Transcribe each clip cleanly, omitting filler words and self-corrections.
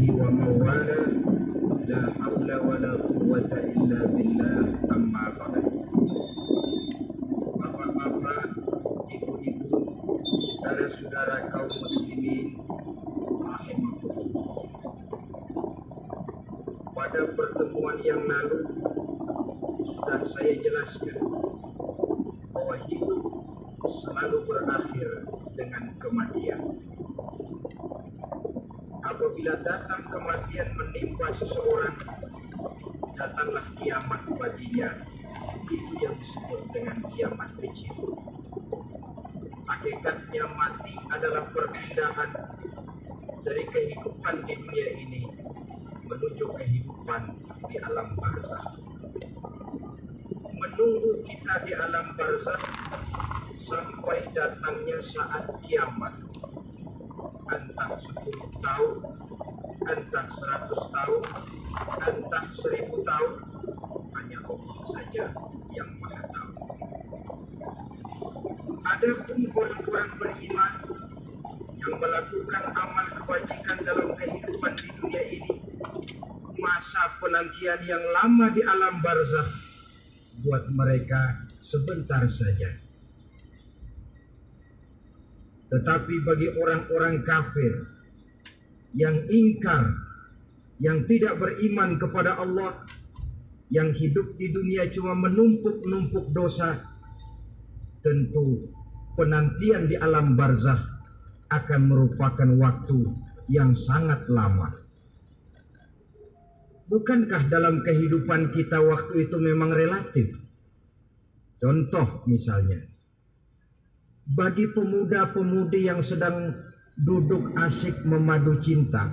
alaihi wa mawala. La haula wa la quwwata illa billah. Amma ba'd. Bapak-bapak, ibu-ibu, saudara-saudara kaum muslimin rahimakumullah. Pada pertemuan yang lalu sudah saya jelaskan bahwa hidup selalu berakhir dengan kematian. Apabila datang kematian menimpa seseorang, datanglah kiamat baginya. Itu yang disebut dengan kiamat kecil. Hakikatnya mati adalah perpindahan dari kehidupan di dunia ini menuju kehidupan di alam barzakh. Menunggu kita di alam barzakh sampai datangnya saat kiamat. Entah 10 tahun, entah 100 tahun, entah 1000 tahun, hanya Allah saja yang maha tahu. Adapun orang-orang beriman yang melakukan amal kebajikan dalam kehidupan di dunia ini, masa penantian yang lama di alam barzakh buat mereka sebentar saja. Tetapi bagi orang-orang kafir yang ingkar, yang tidak beriman kepada Allah, yang hidup di dunia cuma menumpuk-numpuk dosa, tentu penantian di alam barzakh akan merupakan waktu yang sangat lama. Bukankah dalam kehidupan kita waktu itu memang relatif? Contoh misalnya, bagi pemuda-pemudi yang sedang duduk asyik memadu cinta,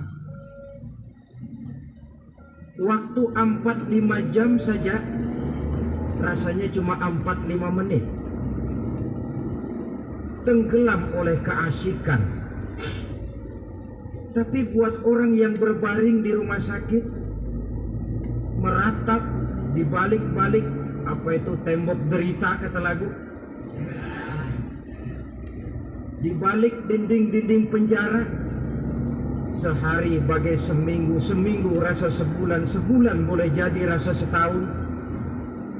waktu 4-5 jam saja rasanya cuma 4-5 menit. Tenggelam oleh keasikan. Tapi buat orang yang berbaring di rumah sakit, meratap di balik-balik apa itu tembok derita kata lagu, di balik dinding-dinding penjara, sehari bagai seminggu, seminggu rasa sebulan, sebulan boleh jadi rasa setahun.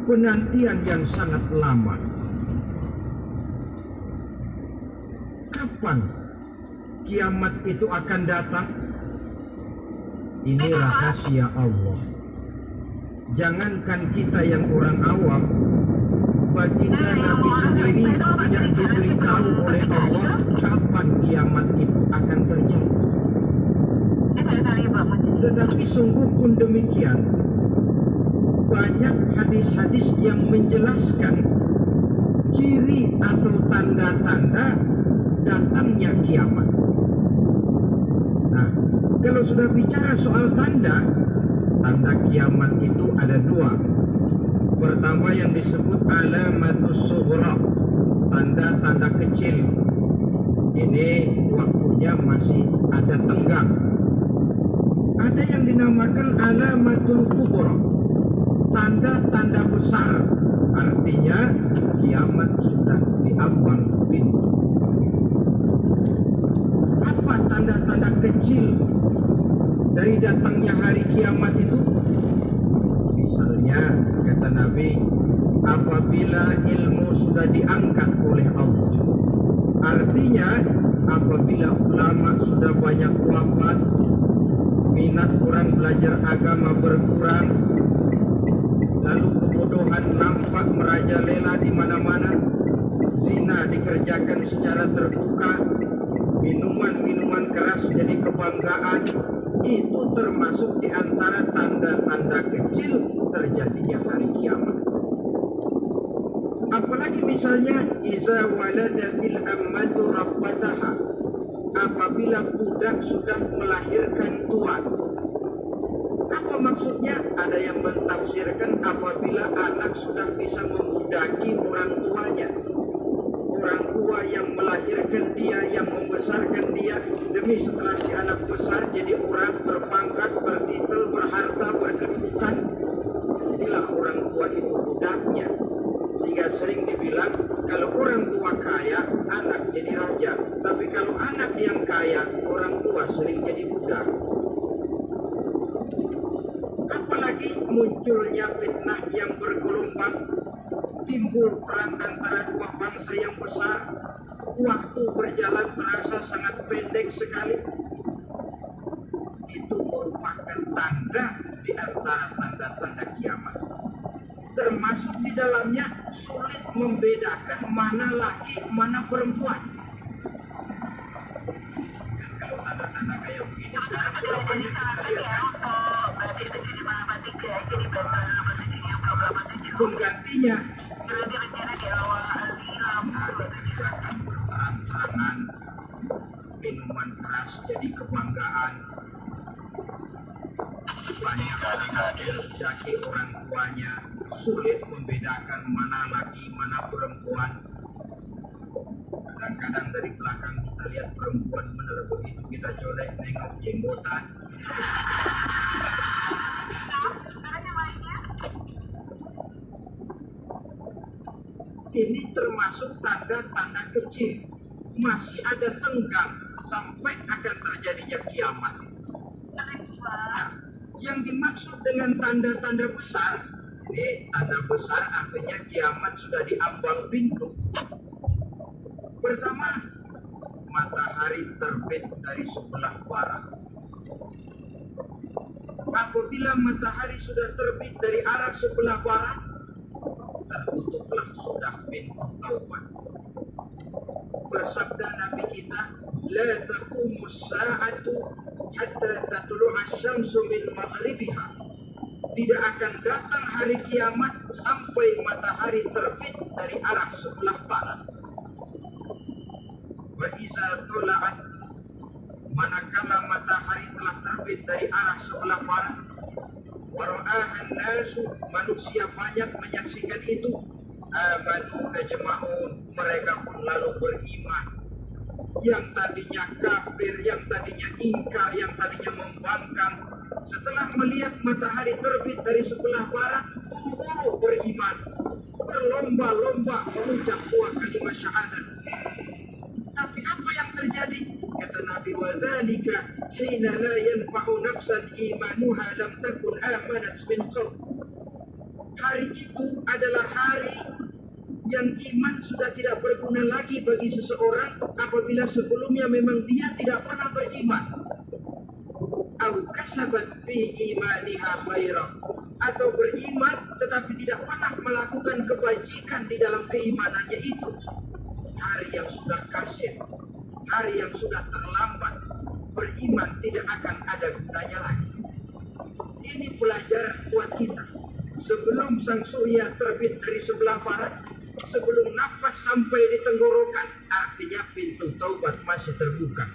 Penantian yang sangat lama. Kapan kiamat itu akan datang? Ini rahasia Allah. Jangankan kita yang orang awam, baginda Nabi sendiri tidak diberitahu oleh Allah kapan kiamat itu akan terjadi. Tetapi sungguh pun demikian, banyak hadis-hadis yang menjelaskan ciri atau tanda-tanda datangnya kiamat. Nah, kalau sudah bicara soal tanda kiamat itu ada dua. Pertama yang disebut alamatus sughra, tanda-tanda kecil. Ini waktunya masih ada tenggang. Ada yang dinamakan alamatul kubra, tanda-tanda besar. Artinya kiamat sudah diambang pintu. Apa tanda-tanda kecil dari datangnya hari kiamat itu? Misalnya kata Nabi, apabila ilmu sudah diangkat oleh Allah, artinya apabila ulama sudah banyak wafat, minat orang belajar agama berkurang, lalu kebodohan nampak merajalela di mana-mana, zina dikerjakan secara terbuka, minuman-minuman keras jadi kebanggaan, itu termasuk di antara tanda-tanda kecil terjadinya hari kiamat. Apalagi misalnya iza waladatil ammatu rabbataha, apabila budak sudah melahirkan tuan. Apa maksudnya? Ada yang mentafsirkan apabila anak sudah bisa membudaki orang tuanya. Orang tua yang melahirkan dia, yang membesarkan dia, demi setelah si anak besar jadi orang berpangkat, bertitel, berharta, berkedudukan, jadilah orang tua itu budaknya. Sehingga sering dibilang kalau orang tua kaya, anak jadi raja. Tapi kalau anak yang kaya, orang tua sering jadi budak. lagi munculnya fitnah yang bergelombang, timbul perang antara dua bangsa yang besar, waktu berjalan terasa sangat pendek sekali. Itu merupakan tanda di antara tanda-tanda kiamat. Termasuk di dalamnya sulit membedakan mana laki, mana perempuan. Dan kalau tanda-tanda kayak begini sekarang sudah banyak kita lihat kan. Penggantinya ada kebijakan berterang-terangan, minuman keras jadi kebanggaan, banyak laki orang tuanya, sulit membedakan mana laki mana perempuan. Kadang-kadang dari belakang kita lihat perempuan benar begitu kita colek nengok jenggotan. Ini termasuk tanda-tanda kecil, masih ada tenggang sampai akan terjadinya kiamat. Nah, yang dimaksud dengan tanda-tanda besar, ini tanda besar artinya kiamat sudah di ambang pintu. Pertama, matahari terbit dari sebelah barat. Apabila matahari sudah terbit dari arah sebelah barat, tertutuplah sudah pintu taubat. Bersabda Nabi kita, la taqumus sa'atu hatta tatlu'a asy-syamsu min maghribiha. Tidak akan datang hari kiamat sampai matahari terbit dari arah sebelah barat. Wa iza tula'at, manakala matahari telah terbit dari arah sebelah barat, wara'ahan nasu, manusia banyak menyaksikan itu, amanu ajma'un, mereka pun lalu beriman. Yang tadinya kafir, yang tadinya ingkar, yang tadinya membangkang, setelah melihat matahari terbit dari sebelah barat, buru-buru beriman, berlomba-lomba mengucap dua kalimat syahadat. Tapi apa yang terjadi? Kata Nabi, wadzalika hina la yanfa'u nafsan imanuha lam takun amanat min qabl. Hari itu adalah hari yang iman sudah tidak berguna lagi bagi seseorang apabila sebelumnya memang dia tidak pernah beriman. Au kasabat fi imaniha khaira, atau beriman tetapi tidak pernah melakukan kebajikan di dalam keimanannya itu. Hari yang sudah kasih, hari yang sudah terlambat, beriman tidak akan ada gunanya lagi. Ini pelajaran buat kita. Sebelum sang surya terbit dari sebelah barat, sebelum nafas sampai di tenggorokan, artinya pintu taubat masih terbuka.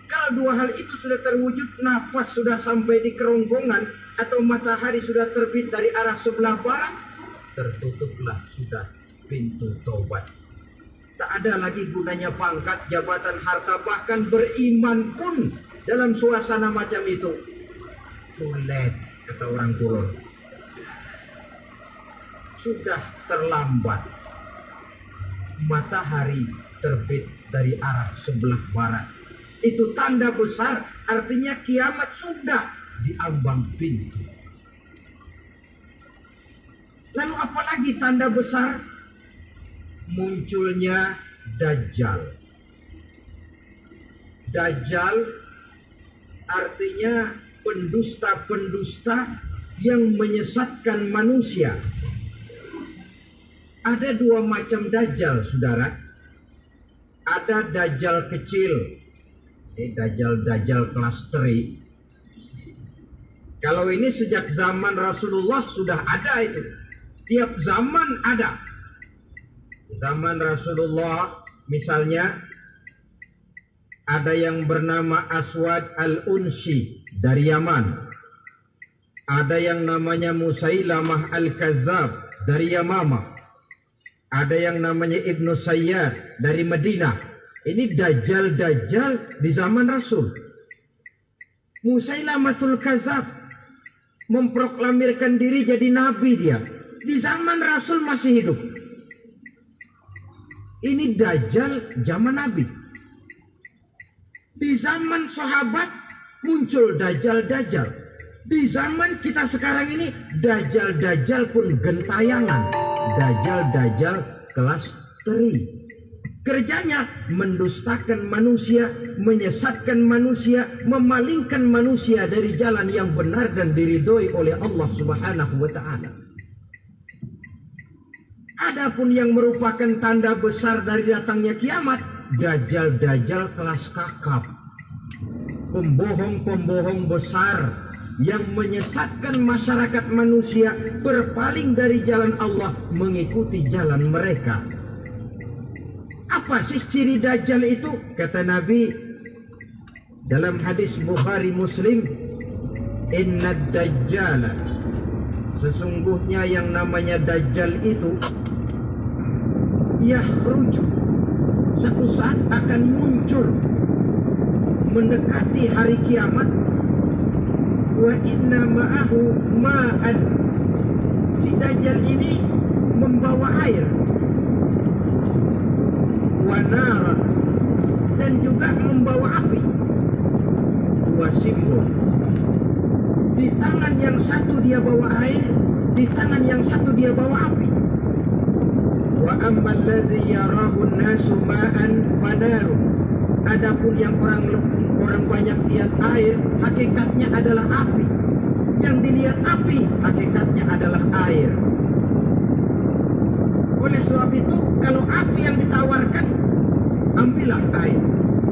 Kalau dua hal itu sudah terwujud, nafas sudah sampai di kerongkongan, atau matahari sudah terbit dari arah sebelah barat, tertutuplah sudah pintu taubat. Tak ada lagi gunanya pangkat, jabatan, harta, bahkan beriman pun dalam suasana macam itu. Sulit, kata orang Kulon. Sudah terlambat. Matahari terbit dari arah sebelah barat. Itu tanda besar, artinya kiamat sudah di ambang pintu. Lalu apalagi tanda besar? Munculnya Dajjal. Dajjal artinya pendusta-pendusta yang menyesatkan manusia. Ada dua macam Dajjal, saudara. Ada Dajjal kecil, Dajjal kelas 3. Kalau ini sejak zaman Rasulullah sudah ada itu. Tiap zaman ada. Zaman Rasulullah misalnya ada yang bernama Aswad al-Unsi dari Yaman. Ada yang namanya Musailamah al-Kazzab dari Yamamah. Ada yang namanya Ibnu Sayyad dari Madinah. Ini Dajjal di zaman Rasul. Musailamatul Kazzab memproklamirkan diri jadi nabi dia. Di zaman Rasul masih hidup. Ini Dajjal zaman Nabi. Di zaman sahabat muncul Dajjal. Di zaman kita sekarang ini, dajjal-dajjal pun gentayangan. Dajjal-dajjal kelas teri. Kerjanya mendustakan manusia, menyesatkan manusia, memalingkan manusia dari jalan yang benar dan diridhoi oleh Allah Subhanahu wa Ta'ala. Adapun yang merupakan tanda besar dari datangnya kiamat, dajjal-dajjal kelas kakap. Pembohong-pembohong besar yang menyesatkan masyarakat manusia berpaling dari jalan Allah mengikuti jalan mereka. Apa sih ciri dajjal itu? Kata Nabi dalam hadis Bukhari Muslim, "Inna dajjala", sesungguhnya yang namanya dajjal itu yakhruju, satu saat akan muncul mendekati hari kiamat. Wa inna ma'ahu ma'an, si dajjal ini membawa air, wa naran, dan juga membawa api. Dua simbol, di tangan yang satu dia bawa air, di tangan yang satu dia bawa api. Wa amma alladhi yarahu an-nasu ma'an wa narun, adapun yang orang banyak lihat air, hakikatnya adalah api. Yang dilihat api, hakikatnya adalah air. Oleh sebab itu, kalau api yang ditawarkan, ambillah air.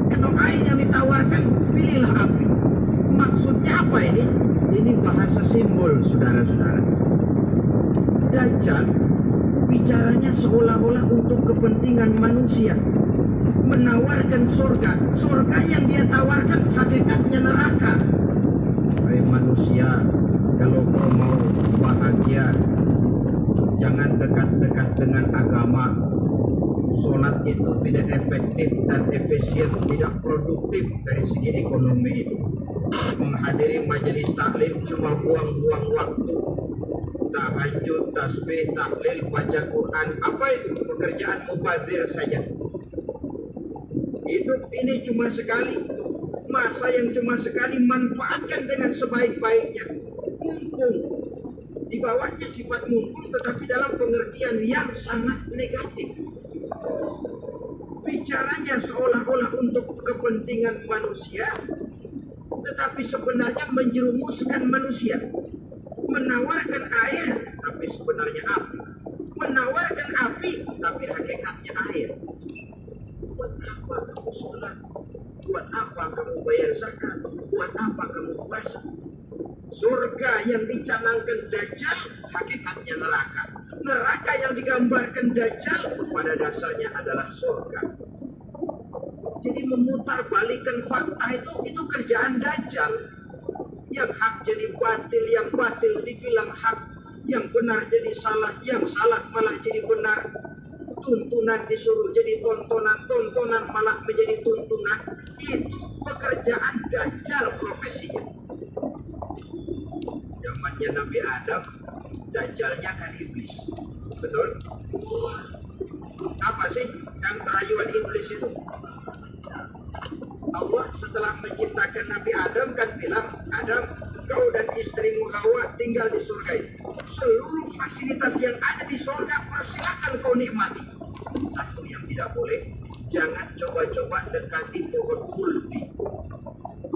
Kalau air yang ditawarkan, pilihlah api. Maksudnya apa ini? Ini bahasa simbol, saudara-saudara. Dajjal bicaranya seolah-olah untuk kepentingan manusia, menawarkan surga. Surga yang dia tawarkan hakikatnya neraka. Hai manusia, kalau kau mau bahagia, jangan dekat-dekat dengan agama. Sholat itu tidak efektif dan efisien, tidak produktif dari segi ekonomi itu. Menghadiri majelis taklim cuma buang-buang waktu. Tahajud, tasbih, tahlil, baca Quran, apa itu? Pekerjaan mubazir saja. Hidup ini cuma sekali, masa yang cuma sekali, manfaatkan dengan sebaik-baiknya. Mumpung, dibawanya sifat mumpung tetapi dalam pengertian yang sangat negatif. Bicaranya seolah-olah untuk kepentingan manusia, tetapi sebenarnya menjerumuskan manusia. Menawarkan air, tapi sebenarnya api. Menawarkan api, tapi hakikatnya air. Buat apa kamu sholat? Buat apa kamu bayar zakat? Buat apa kamu puasa? Surga yang dicanangkan Dajjal, hakikatnya neraka. Neraka yang digambarkan Dajjal, pada dasarnya adalah surga. Jadi memutarbalikkan fakta itu kerjaan Dajjal. Yang hak jadi batil, yang batil dibilang hak, yang benar jadi salah, yang salah malah jadi benar. Tuntunan disuruh jadi tontonan, tontonan malah menjadi tuntunan. Itu pekerjaan Dajjal profesinya. Zamannya Nabi Adam, Dajjalnya kan iblis. Betul? Apa sih yang rayuan iblis itu? Allah setelah menciptakan Nabi Adam kan bilang, Adam, kau dan istrimu Hawa tinggal di surga ini. Seluruh fasilitas yang ada di surga persilakan kau nikmati. Satu yang tidak boleh, jangan coba-coba dekati pohon kulti.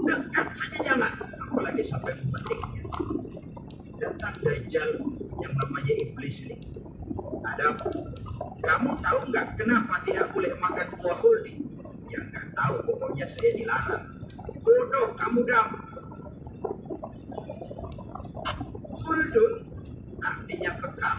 Dekat saja jangan, apalagi sampai memetiknya. Datang Dajjal yang namanya iblis ini. Adam, kamu tahu nggak kenapa tidak boleh makan buah kulti? Ya nggak tahu, pokoknya saya dilarang. Bodoh kamu dam. Khuldun artinya kekal.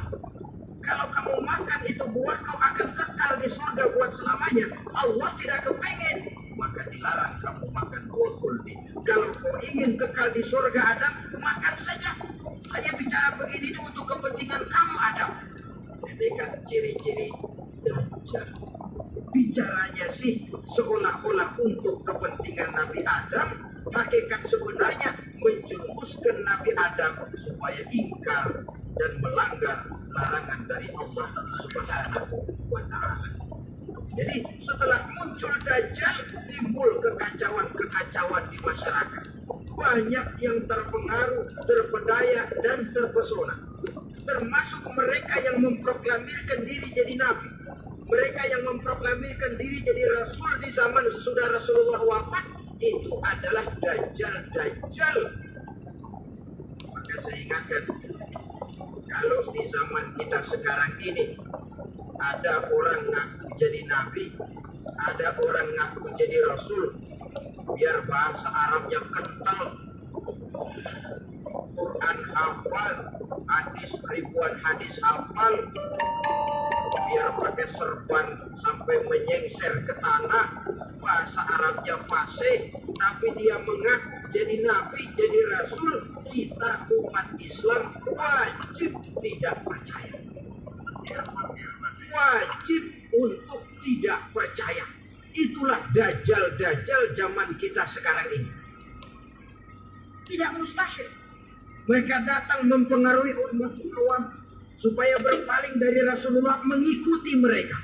Kalau kamu makan itu buah, kau akan kekal di surga buat selamanya. Allah tidak kepengen, maka dilarang kamu makan buah khuldi. Kalau kau ingin kekal di surga Adam, makan saja. Saya bicara begini untuk kepentingan kamu Adam. Ini kan ciri-ciri Dajjal. Bicaranya sih seolah-olah untuk kepentingan Nabi Adam, hakikat sebenarnya menjerumuskan Nabi Adam supaya ingkar dan melanggar larangan dari Allah Subhanahu wa Ta'ala. Jadi setelah muncul Dajjal, timbul kekacauan-kekacauan di masyarakat. banyak yang terpengaruh, terpedaya, dan terpesona. Termasuk mereka yang memproklamirkan diri jadi nabi. Mereka yang memproklamirkan diri jadi rasul di zaman sesudah Rasulullah wafat, itu adalah dajjal. Maka saya ingatkan, kalau di zaman kita sekarang ini ada orang ngaku jadi nabi, ada orang ngaku jadi rasul, biar bahasa Arabnya kental, Quran hafal, ribuan hadis hafal, biar pakai serban sampai menyengser ke tanah, bahasa Arabnya fasih, tapi dia mengaku jadi nabi, jadi rasul, kita umat Islam wajib tidak percaya. Wajib untuk tidak percaya. Itulah dajjal zaman kita sekarang ini. Tidak mustahil mereka datang mempengaruhi umat awam supaya berpaling dari Rasulullah, mengikuti mereka.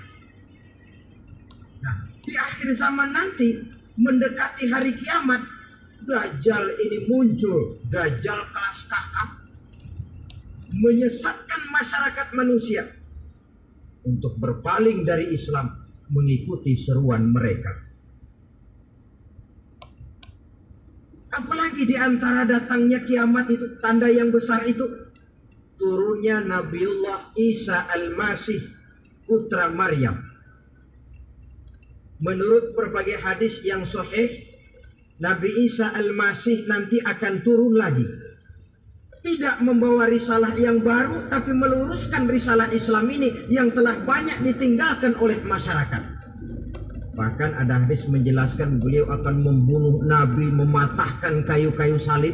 Nah, di akhir zaman nanti, mendekati hari kiamat, dajjal ini muncul, dajjal kelas kakap, menyesatkan masyarakat manusia untuk berpaling dari Islam, mengikuti seruan mereka. Apalagi di antara datangnya kiamat itu, tanda yang besar itu, turunnya Nabiullah Isa Al-Masih, putra Maryam. Menurut berbagai hadis yang sahih, Nabi Isa Al-Masih nanti akan turun lagi. Tidak membawa risalah yang baru, tapi meluruskan risalah Islam ini yang telah banyak ditinggalkan oleh masyarakat. Bahkan ada hadis menjelaskan beliau akan membunuh Nabi, mematahkan kayu-kayu salib,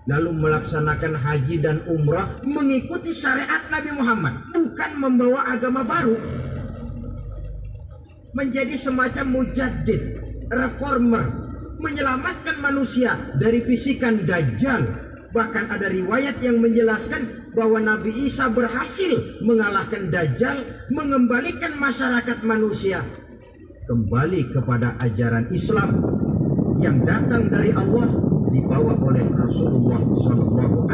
lalu melaksanakan haji dan umrah mengikuti syariat Nabi Muhammad, bukan membawa agama baru. Menjadi semacam mujaddid, reformer, menyelamatkan manusia dari bisikan dajjal. Bahkan ada riwayat yang menjelaskan bahwa Nabi Isa berhasil mengalahkan dajjal, mengembalikan masyarakat manusia kembali kepada ajaran Islam yang datang dari Allah, dibawa oleh Rasulullah SAW.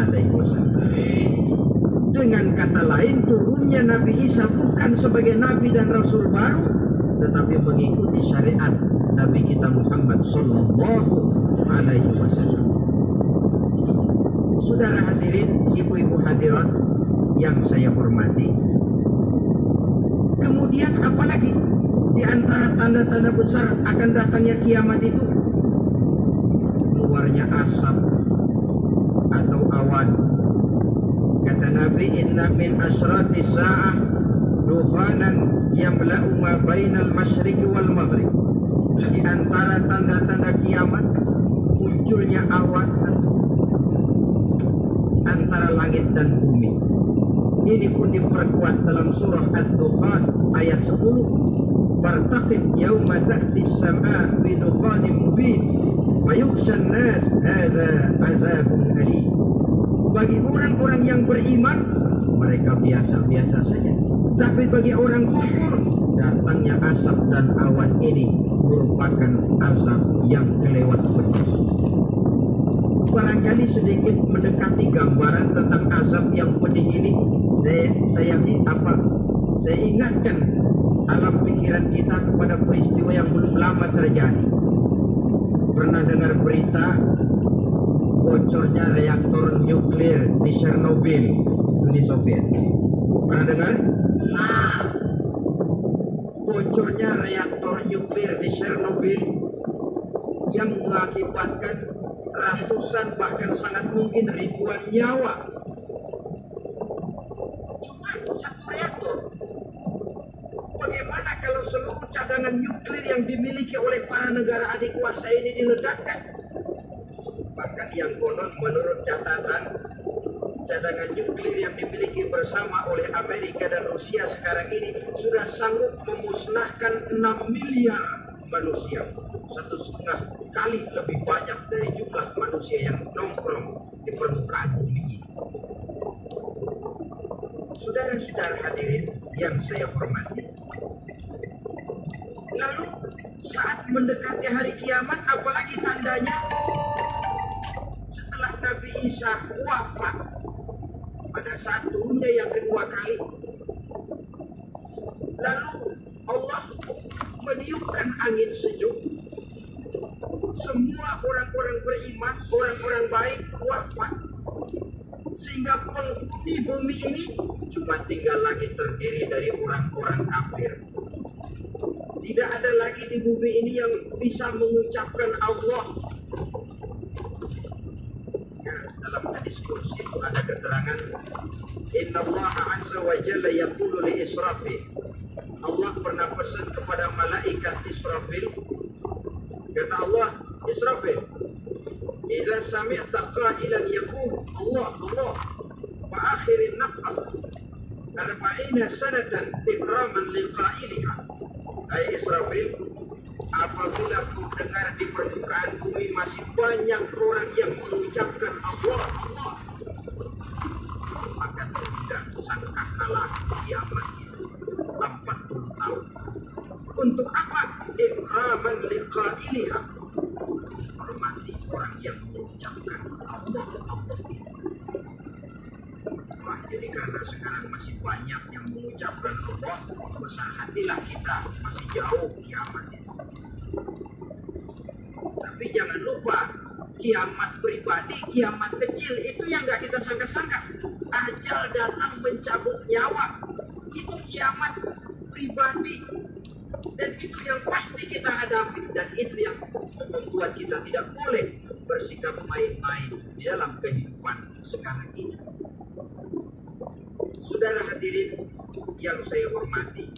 Dengan kata lain, turunnya Nabi Isa bukan sebagai Nabi dan Rasul baru, tetapi mengikuti syariat Nabi kita Muhammad SAW. Saudara hadirin, ibu-ibu hadirat yang saya hormati, kemudian apalagi di antara tanda-tanda besar akan datangnya kiamat itu? Keluarnya asap atau awan. Kata Nabi, inna min asyrati sa'ah duhanan yamla'u ma bainal masyriqi wal maghrib. Di antara tanda-tanda kiamat, munculnya awan antara langit dan bumi. Ini pun diperkuat dalam surah Ad-Dukhan ayat 10. Fartaqib yawma ta'ti as-sama'u bi dukhanin mubin wa yughsha an-nas hadza 'adzabun alim. Bagi orang-orang yang beriman, mereka biasa-biasa saja. Tapi bagi orang kafir, datangnya asap dan awan ini merupakan asap yang kelewat pedas. Barangkali sedikit mendekati gambaran tentang azab yang pedih ini, saya ingatkan alam pikiran kita kepada peristiwa yang belum lama terjadi. Pernah dengar berita bocornya reaktor nuklir di Chernobyl, Uni Soviet? Pernah dengar? Bocornya reaktor nuklir di Chernobyl yang mengakibatkan ratusan bahkan sangat mungkin ribuan nyawa. Cuma satu reaktor. Bagaimana kalau seluruh cadangan nuklir yang dimiliki oleh para negara adik kuasa ini diledakkan? Bahkan yang konon menurut catatan, cadangan nuklir yang dimiliki bersama oleh Amerika dan Rusia sekarang ini sudah sanggup memusnahkan 6 miliar manusia. 1,5 kali lebih banyak dari jumlah manusia yang nongkrong di permukaan bumi ini. Saudara-saudara hadirin yang saya hormati, lalu saat mendekati hari kiamat, apalagi tandanya? Isa wafat pada saat turunnya yang kedua kali. Lalu Allah meniupkan angin sejuk. Semua orang-orang beriman, orang-orang baik wafat. Sehingga penghuni bumi ini cuma tinggal lagi terdiri dari orang-orang kafir. Tidak ada lagi di bumi ini yang bisa mengucapkan Allah. Ya, dalam hadis kursi itu ada keterangan, Inna Allah azza wa jalla yaqulu li Israfil. Allah pernah pesan kepada malaikat Israfil. Kata Allah, Israfil, idza sami'ta qailan yaqul Allah Allah fa akhirin nafqah 40 sanatan ikraman liqailiha. Hai Israfil, apabila kau dengar di permukaan bumi masih banyak orang yang mengucapkan Allah Allah, maka tidak sangkakala kiamat itu 40 tahun. Untuk apa? Ikraman liqailiha, hormati orang yang mengucapkan Allah Allah itu. Wah, jadi karena sekarang masih banyak yang mengucapkan Allah, besar hatilah kita, masih jauh kiamat itu. Tapi jangan lupa, kiamat pribadi, kiamat kecil itu yang gak kita sangka-sangka. Ajal datang mencabut nyawa, itu kiamat pribadi. Dan itu yang pasti kita hadapi, dan itu yang membuat kita tidak boleh bersikap main-main di dalam kehidupan sekarang ini. Saudara hadirin yang saya hormati,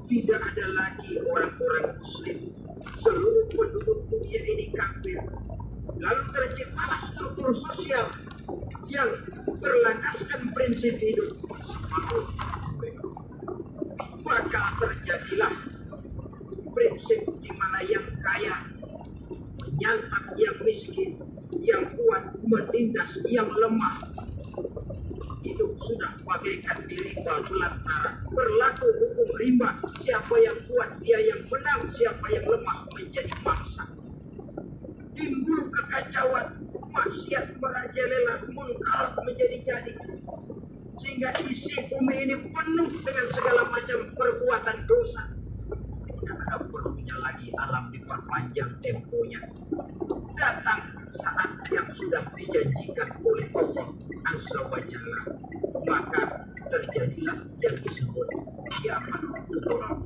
tidak ada lagi orang-orang muslim. Seluruh penduduk dunia ini kafir. Lalu terciptalah struktur sosial yang berlandaskan prinsip hidup separuh. Maka terjadilah prinsip di mana yang kaya menyantap yang miskin, yang kuat menindas yang lemah. Itu sudah bagaikan di riba belantara. Berlaku hukum rimba. Siapa yang kuat dia yang menang, siapa yang lemah menjadi mangsa. Timbul kekacauan, maksiat merajalela, mengkalat menjadi-jadi. Sehingga isi bumi ini penuh dengan segala macam perbuatan dosa. Tidak ada perlunya lagi alam diperpanjang temponya. Datang saat yang sudah dijanjikan oleh Allah Azza wa Jalla, maka terjadilah yang disebut kiamat kubra,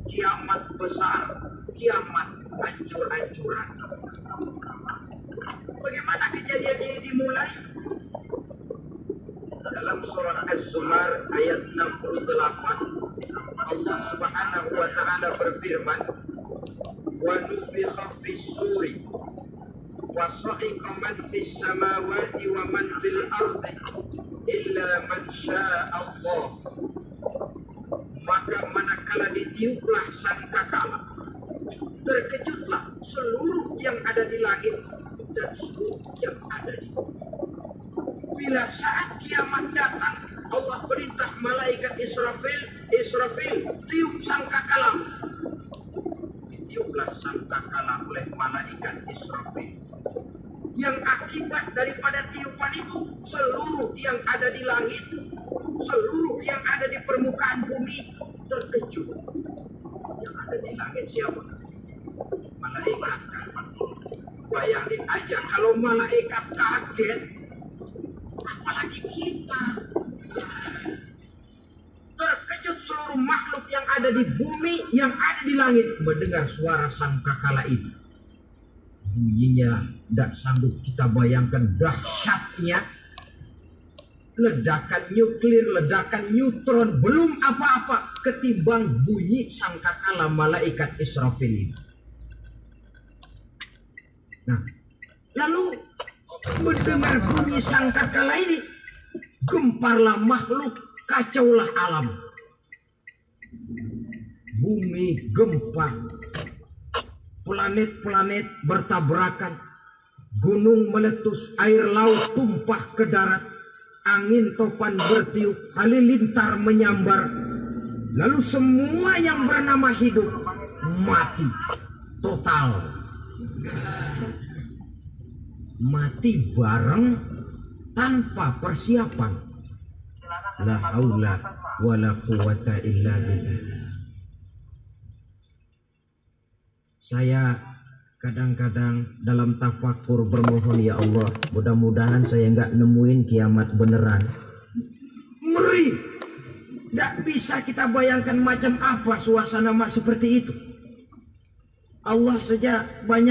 kiamat besar, kiamat hancur-hancuran. Bagaimana kejadian ini dimulai? Dalam surah Az-Zumar ayat 68, Allah Subhanahu wa taala berfirman, "Wa nufikha fis-suri wa sa'iqa man fis samawati wa man fil ardi illa man syaa Allah." Maka manakala ditiuplah sangkakala, terkejutlah seluruh yang ada di langit dan seluruh yang ada di bumi. Bila saat kiamat datang, Allah perintah malaikat Israfil, Israfil, tiup sangkakala. Ditiuplah sangkakala oleh malaikat Israfil. Yang akibat daripada tiupan itu, seluruh yang ada di langit, seluruh yang ada di permukaan bumi terkejut. Yang ada di langit siapa? Malaikat kan? Bayangin aja kalau malaikat kaget, apalagi kita. Terkejut seluruh makhluk yang ada di bumi, yang ada di langit mendengar suara sangkakala itu. Bunyinya tidak sanggup kita bayangkan dahsyatnya. Ledakan nuklir, ledakan neutron, belum apa-apa ketimbang bunyi sangkakala malaikat Israfil ini. Nah, lalu mendengar bunyi sangkakala ini, gemparlah makhluk, kacaulah alam. Bumi gempar, planet-planet bertabrakan, gunung meletus, air laut tumpah ke darat, angin topan bertiup, halilintar menyambar. Lalu semua yang bernama hidup mati total. Mati bareng tanpa persiapan. La haula wala quwata illa billah. Saya kadang-kadang dalam tafakur bermohon, ya Allah, mudah-mudahan saya nggak nemuin kiamat beneran. Ngeri. Nggak bisa kita bayangkan macam apa suasana seperti itu. Allah saja banyak